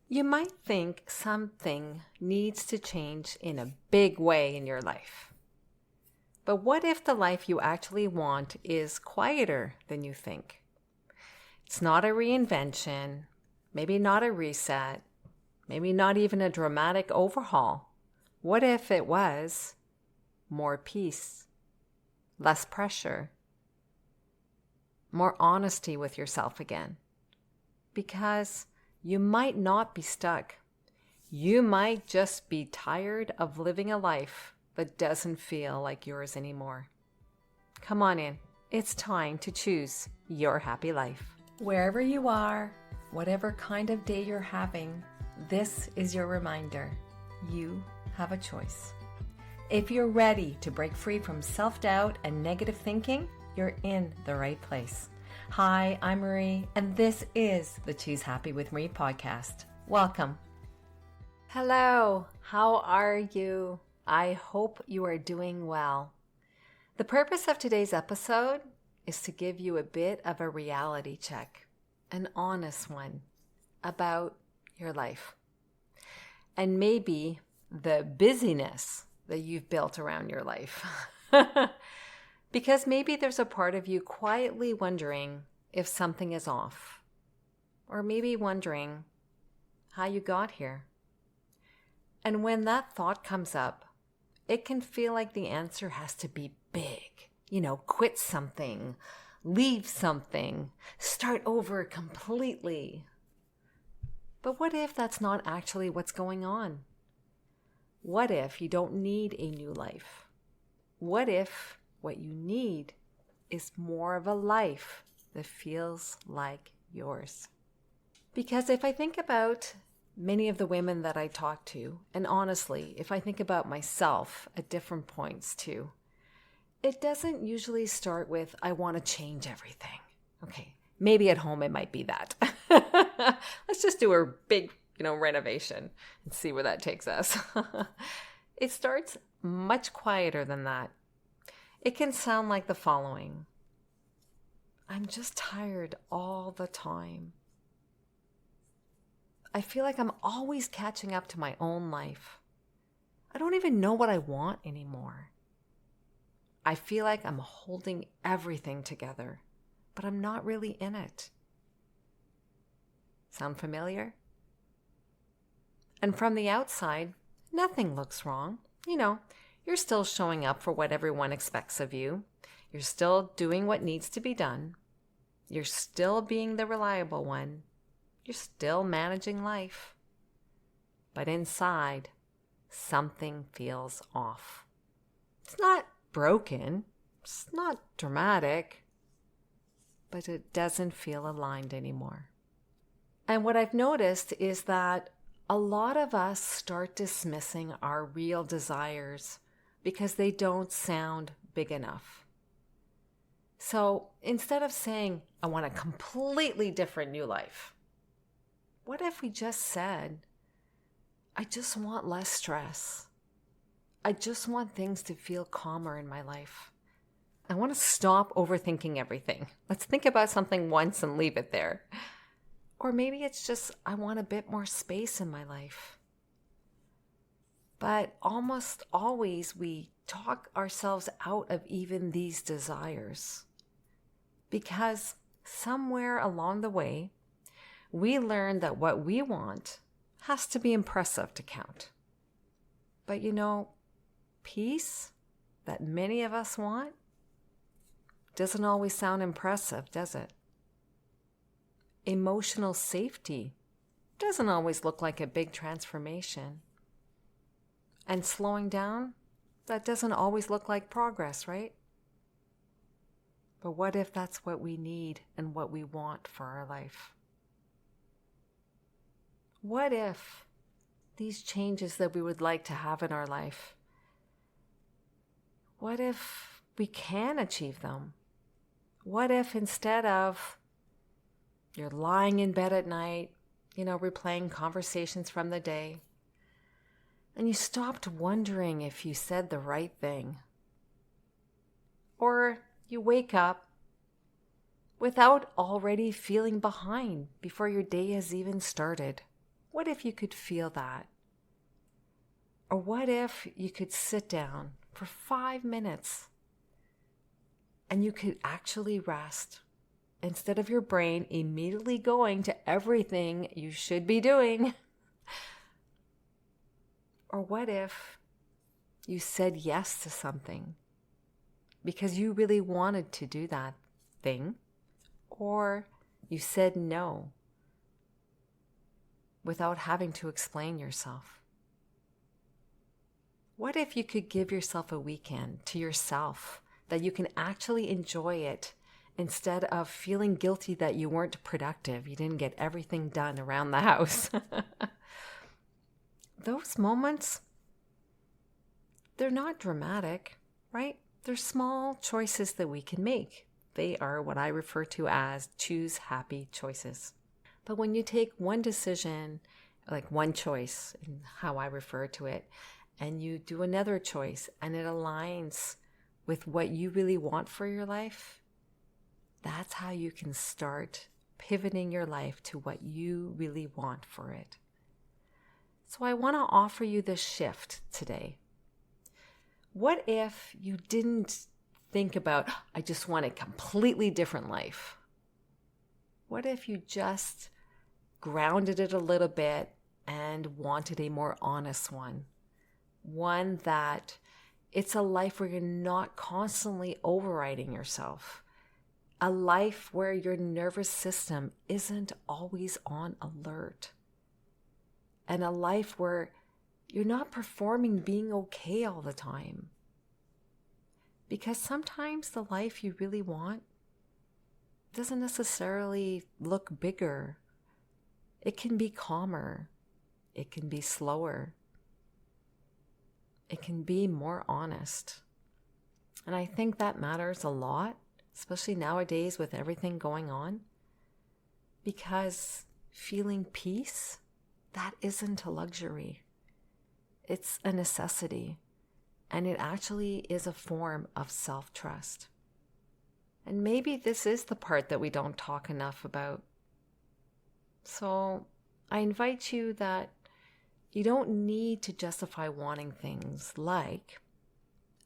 You might think something needs to change in a big way in your life. But what if the life you actually want is quieter than you think? It's not a reinvention, maybe not a reset, maybe not even a dramatic overhaul. What if it was more peace, less pressure, more honesty with yourself again? Because you might not be stuck. You might just be tired of living a life that doesn't feel like yours anymore. Come on in. It's time to choose your happy life. Wherever you are, whatever kind of day you're having, this is your reminder. You have a choice. If you're ready to break free from self-doubt and negative thinking, you're in the right place. Hi, I'm Marie, and this is the Choose Happy with Marie podcast. Welcome. Hello, how are you? I hope you are doing well. The purpose of today's episode is to give you a bit of a reality check, an honest one, about your life. And maybe the busyness that you've built around your life. Because maybe there's a part of you quietly wondering if something is off. Or maybe wondering how you got here. And when that thought comes up, it can feel like the answer has to be big. Quit something, leave something, start over completely. But what if that's not actually what's going on? What if you don't need a new life? What if what you need is more of a life that feels like yours? Because if I think about many of the women that I talk to, and honestly, if I think about myself at different points too, it doesn't usually start with, I want to change everything. Okay, maybe at home it might be that. Let's just do a big, renovation and see where that takes us. It starts much quieter than that. It can sound like the following. I'm just tired all the time. I feel like I'm always catching up to my own life. I don't even know what I want anymore. I feel like I'm holding everything together, but I'm not really in it. Sound familiar? And from the outside, nothing looks wrong. You're still showing up for what everyone expects of you. You're still doing what needs to be done. You're still being the reliable one. You're still managing life. But inside, something feels off. It's not broken. It's not dramatic. But it doesn't feel aligned anymore. And what I've noticed is that a lot of us start dismissing our real desires because they don't sound big enough. So instead of saying, I want a completely different new life, what if we just said, I just want less stress. I just want things to feel calmer in my life. I want to stop overthinking everything. Let's think about something once and leave it there. Or maybe it's just, I want a bit more space in my life. But almost always we talk ourselves out of even these desires. Because somewhere along the way, we learn that what we want has to be impressive to count. But peace that many of us want doesn't always sound impressive, does it? Emotional safety doesn't always look like a big transformation. And slowing down, that doesn't always look like progress, right? But what if that's what we need and what we want for our life? What if these changes that we would like to have in our life, what if we can achieve them? What if instead of you're lying in bed at night, replaying conversations from the day, and you stopped wondering if you said the right thing? Or you wake up without already feeling behind before your day has even started. What if you could feel that? Or what if you could sit down for 5 minutes and you could actually rest instead of your brain immediately going to everything you should be doing? Or what if you said yes to something because you really wanted to do that thing, or you said no without having to explain yourself? What if you could give yourself a weekend to yourself that you can actually enjoy it instead of feeling guilty that you weren't productive, you didn't get everything done around the house? Those moments, they're not dramatic, right? They're small choices that we can make. They are what I refer to as choose happy choices. But when you take one decision, like one choice, in how I refer to it, and you do another choice and it aligns with what you really want for your life, that's how you can start pivoting your life to what you really want for it. So I want to offer you this shift today. What if you didn't think about, I just want a completely different life? What if you just grounded it a little bit and wanted a more honest one? One that it's a life where you're not constantly overriding yourself. A life where your nervous system isn't always on alert. And a life where you're not performing being okay all the time. Because sometimes the life you really want doesn't necessarily look bigger. It can be calmer. It can be slower. It can be more honest. And I think that matters a lot, especially nowadays with everything going on. Because feeling peace, that isn't a luxury. It's a necessity. And it actually is a form of self-trust. And maybe this is the part that we don't talk enough about. So I invite you that you don't need to justify wanting things like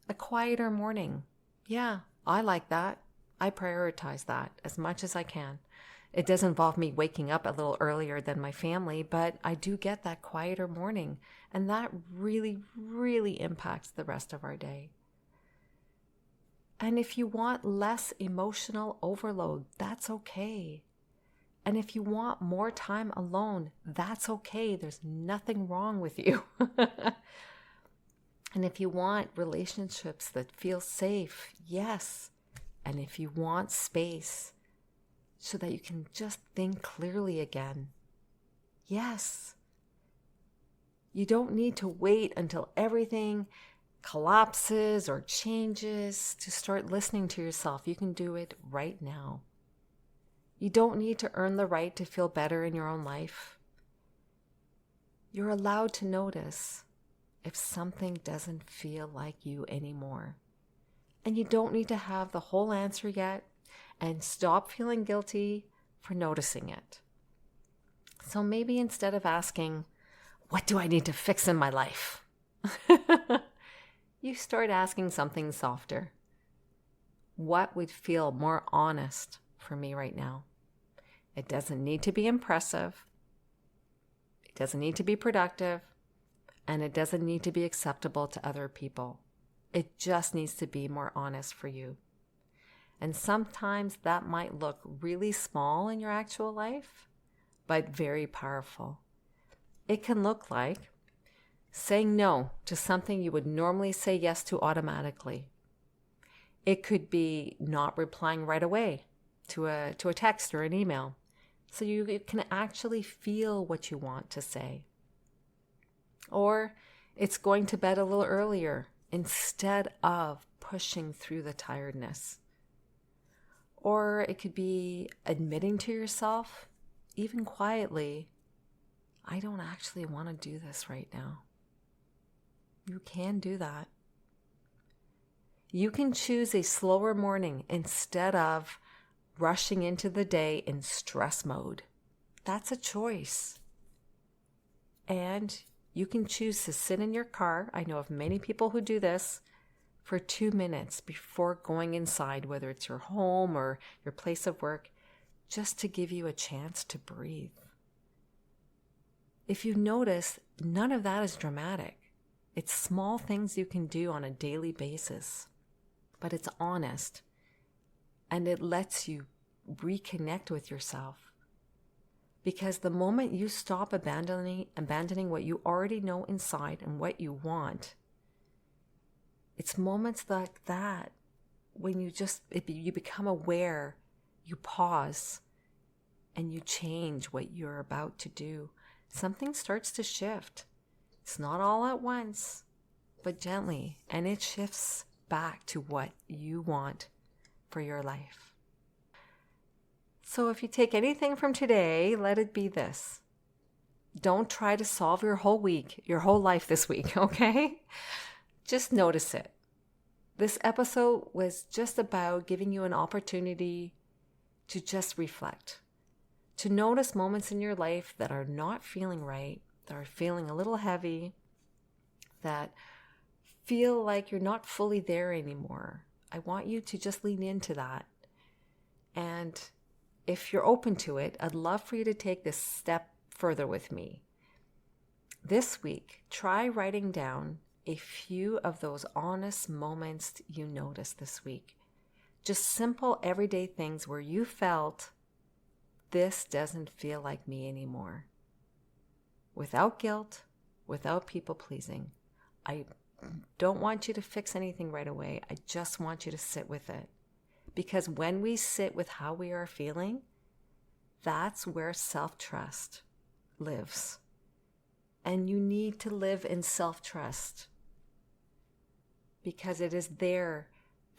a quieter morning. Yeah, I like that. I prioritize that as much as I can. It does involve me waking up a little earlier than my family, but I do get that quieter morning, and that really, really impacts the rest of our day. And if you want less emotional overload, that's okay. And if you want more time alone, that's okay. There's nothing wrong with you. And if you want relationships that feel safe, yes. And if you want space so that you can just think clearly again, yes. You don't need to wait until everything collapses or changes to start listening to yourself. You can do it right now. You don't need to earn the right to feel better in your own life. You're allowed to notice if something doesn't feel like you anymore. And you don't need to have the whole answer yet, and stop feeling guilty for noticing it. So maybe instead of asking, what do I need to fix in my life? You start asking something softer. What would feel more honest for me right now? It doesn't need to be impressive. It doesn't need to be productive. And it doesn't need to be acceptable to other people. It just needs to be more honest for you. And sometimes that might look really small in your actual life, but very powerful. It can look like saying no to something you would normally say yes to automatically. It could be not replying right away to a text or an email, so you can actually feel what you want to say. Or it's going to bed a little earlier instead of pushing through the tiredness. Or it could be admitting to yourself, even quietly, I don't actually want to do this right now. You can do that. You can choose a slower morning instead of rushing into the day in stress mode. That's a choice. and you can choose to sit in your car. I know of many people who do this for 2 minutes before going inside, whether it's your home or your place of work, just to give you a chance to breathe. If you notice, none of that is dramatic. It's small things you can do on a daily basis, but it's honest, and it lets you reconnect with yourself. Because the moment you stop abandoning what you already know inside and what you want, it's moments like that when you become aware, you pause, and you change what you're about to do. Something starts to shift. It's not all at once, but gently, and it shifts back to what you want for your life. So if you take anything from today, let it be this. Don't try to solve your whole life this week, okay? Just notice it. This episode was just about giving you an opportunity to just reflect, to notice moments in your life that are not feeling right, that are feeling a little heavy, that feel like you're not fully there anymore. I want you to just lean into that. And if you're open to it, I'd love for you to take this step further with me. This week, try writing down a few of those honest moments you noticed this week. Just simple everyday things where you felt, this doesn't feel like me anymore. Without guilt, without people pleasing. I don't want you to fix anything right away. I just want you to sit with it. Because when we sit with how we are feeling, that's where self-trust lives. And you need to live in self-trust, because it is there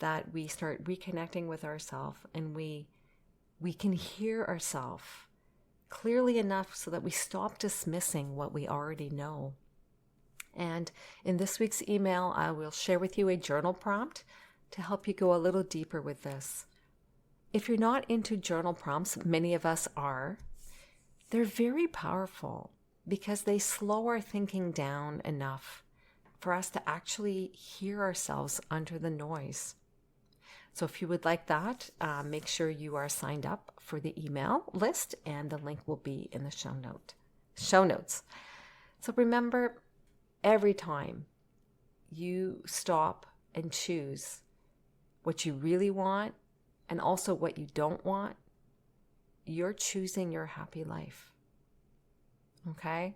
that we start reconnecting with ourselves, and we can hear ourselves clearly enough so that we stop dismissing what we already know. And in this week's email, I will share with you a journal prompt to help you go a little deeper with this. If you're not into journal prompts, many of us are, they're very powerful because they slow our thinking down enough for us to actually hear ourselves under the noise. So if you would like that, make sure you are signed up for the email list, and the link will be in the show notes. So remember, every time you stop and choose what you really want and also what you don't want, you're choosing your happy life. Okay?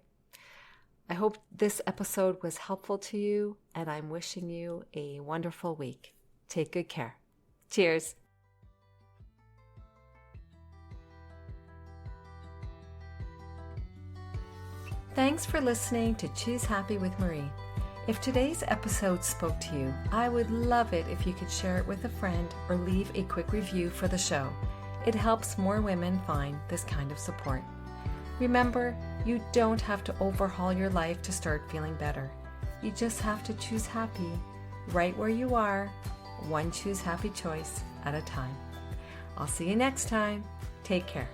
I hope this episode was helpful to you, and I'm wishing you a wonderful week. Take good care. Cheers. Thanks for listening to Choose Happy with Marie. If today's episode spoke to you, I would love it if you could share it with a friend or leave a quick review for the show. It helps more women find this kind of support. Remember, you don't have to overhaul your life to start feeling better. You just have to choose happy right where you are, one choose happy choice at a time. I'll see you next time. Take care.